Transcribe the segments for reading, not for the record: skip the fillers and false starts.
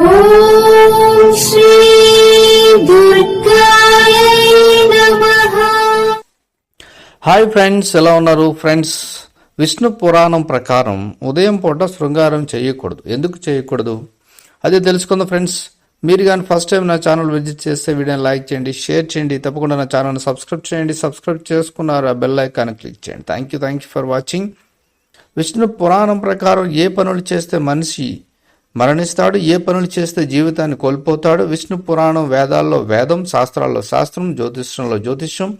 ఓం శ్రీ దుర్గాయ నమః. Hi friends, ఎలా ఉన్నారు ఫ్రెండ్స్? విష్ణు పురాణం ప్రకారం ఉదయం పూట శృంగారం చేయకూడదు. ఎందుకు చేయకూడదు అదే తెలుసుకుందాం ఫ్రెండ్స్. మీరు కానీ ఫస్ట్ టైం నా ఛానల్ విజిట్ చేస్తే వీడియోని లైక్ చేయండి, షేర్ చేయండి, తప్పకుండా నా ఛానల్ని సబ్స్క్రైబ్ చేయండి. సబ్స్క్రైబ్ చేసుకున్నారు ఆ బెల్ ఐకాన్ క్లిక్ చేయండి. Thank you for watching. Vishnu పురాణం ప్రకారం ఏ పనులు చేస్తే మనిషి మరణిస్తాడు, ఏ పనులు చేస్తే జీవితాన్ని కోల్పోతాడు. విష్ణు పురాణం వేదాల్లో వేదం, శాస్త్రాల్లో శాస్త్రం, జ్యోతిష్యంలో జ్యోతిష్యం.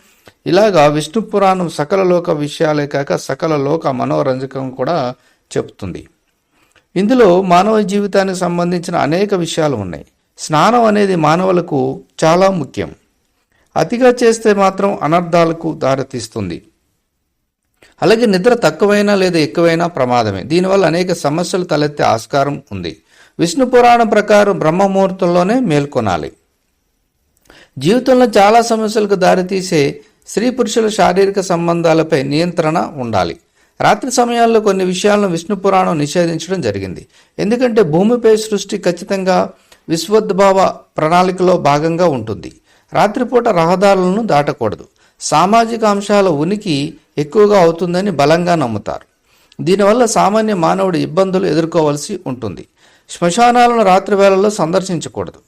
ఇలాగా విష్ణు పురాణం సకల లోక విషయాలే కాక సకల లోక మనోరంజకం కూడా చెప్తుంది. ఇందులో మానవ జీవితానికి సంబంధించిన అనేక విషయాలు ఉన్నాయి. స్నానం అనేది మానవులకు చాలా ముఖ్యం. అతిగా చేస్తే మాత్రం అనర్థాలకు దారితీస్తుంది. అలాగే నిద్ర తక్కువైనా లేదా ఎక్కువైనా ప్రమాదమే. దీనివల్ల అనేక సమస్యలు తలెత్తే ఆస్కారం ఉంది. విష్ణు పురాణం ప్రకారం బ్రహ్మముహూర్తంలోనే మేల్కొనాలి. జీవితంలో చాలా సమస్యలకు దారితీసే స్త్రీ పురుషుల శారీరక సంబంధాలపై నియంత్రణ ఉండాలి. రాత్రి సమయాల్లో కొన్ని విషయాలను విష్ణు పురాణం నిషేధించడం జరిగింది. ఎందుకంటే భూమిపై సృష్టి ఖచ్చితంగా విశ్వోద్భవ ప్రణాళికలో భాగంగా ఉంటుంది. రాత్రిపూట రహదారులను దాటకూడదు. సామాజిక అంశాల ఉనికి ఎక్కువగా అవుతుందని బలంగా నమ్ముతారు. దీనివల్ల సామాన్య మానవుడు ఇబ్బందులు ఎదుర్కోవాల్సి ఉంటుంది. శ్మశానాలను రాత్రి వేళల్లో సందర్శించకూడదు.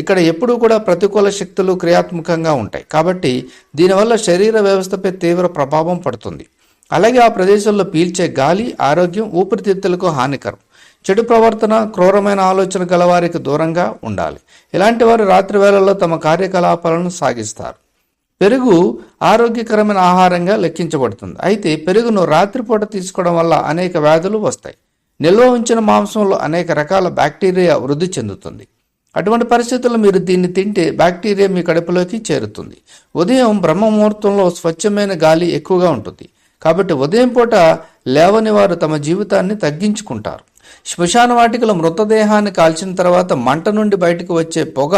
ఇక్కడ ఎప్పుడూ కూడా ప్రతికూల శక్తులు క్రియాత్మకంగా ఉంటాయి. కాబట్టి దీనివల్ల శరీర వ్యవస్థపై తీవ్ర ప్రభావం పడుతుంది. అలాగే ఆ ప్రదేశంలో పీల్చే గాలి, ఆరోగ్యం, ఊపిరితిత్తులకు హానికరం. చెడు ప్రవర్తన, క్రూరమైన ఆలోచన గలవారికి దూరంగా ఉండాలి. ఇలాంటి వారు రాత్రి వేళల్లో తమ కార్యకలాపాలను సాగిస్తారు. పెరుగు ఆరోగ్యకరమైన ఆహారంగా లెక్కించబడుతుంది. అయితే పెరుగును రాత్రిపూట తీసుకోవడం వల్ల అనేక వ్యాధులు వస్తాయి. నిల్వ ఉంచిన మాంసంలో అనేక రకాల బ్యాక్టీరియా వృద్ధి చెందుతుంది. అటువంటి పరిస్థితుల్లో మీరు దీన్ని తింటే బ్యాక్టీరియా మీ కడుపులోకి చేరుతుంది. ఉదయం బ్రహ్మముహూర్తంలో స్వచ్ఛమైన గాలి ఎక్కువగా ఉంటుంది. కాబట్టి ఉదయం పూట లేవని వారు తమ జీవితాన్ని తగ్గించుకుంటారు. శ్మశాన వాటికలో మృతదేహాన్ని కాల్చిన తర్వాత మంట నుండి బయటకు వచ్చే పొగ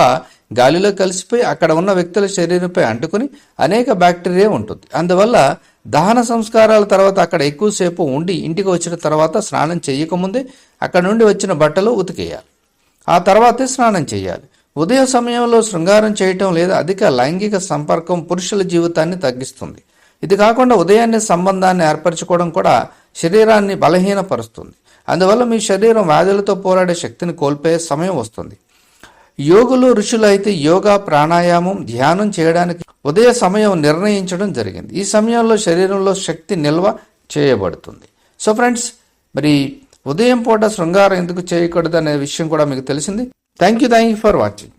గాలిలో కలిసిపోయి అక్కడ ఉన్న వ్యక్తుల శరీరంపై అంటుకుని అనేక బ్యాక్టీరియా ఉంటుంది. అందువల్ల దహన సంస్కారాల తర్వాత అక్కడ ఎక్కువసేపు ఉండి ఇంటికి వచ్చిన తర్వాత స్నానం చేయకముందే అక్కడ నుండి వచ్చిన బట్టలు ఉతికేయాలి. ఆ తర్వాతే స్నానం చేయాలి. ఉదయ సమయంలో శృంగారం చేయటం లేదా అధిక లైంగిక సంపర్కం పురుషుల జీవితాన్ని తగ్గిస్తుంది. ఇది కాకుండా ఉదయాన్నే సంబంధాన్ని ఏర్పరచుకోవడం కూడా శరీరాన్ని బలహీనపరుస్తుంది. అందువల్ల మీ శరీరం వ్యాధులతో పోరాడే శక్తిని కోల్పోయే సమయం వస్తుంది. యోగులు, ఋషులు అయితే యోగా, ప్రాణాయామం, ధ్యానం చేయడానికి ఉదయ సమయం నిర్ణయించడం జరిగింది. ఈ సమయంలో శరీరంలో శక్తి నిల్వ చేయబడుతుంది. సో ఫ్రెండ్స్, మరి ఉదయం పూట శృంగారం ఎందుకు చేయకూడదు అనే విషయం కూడా మీకు తెలిసింది. Thank you for watching.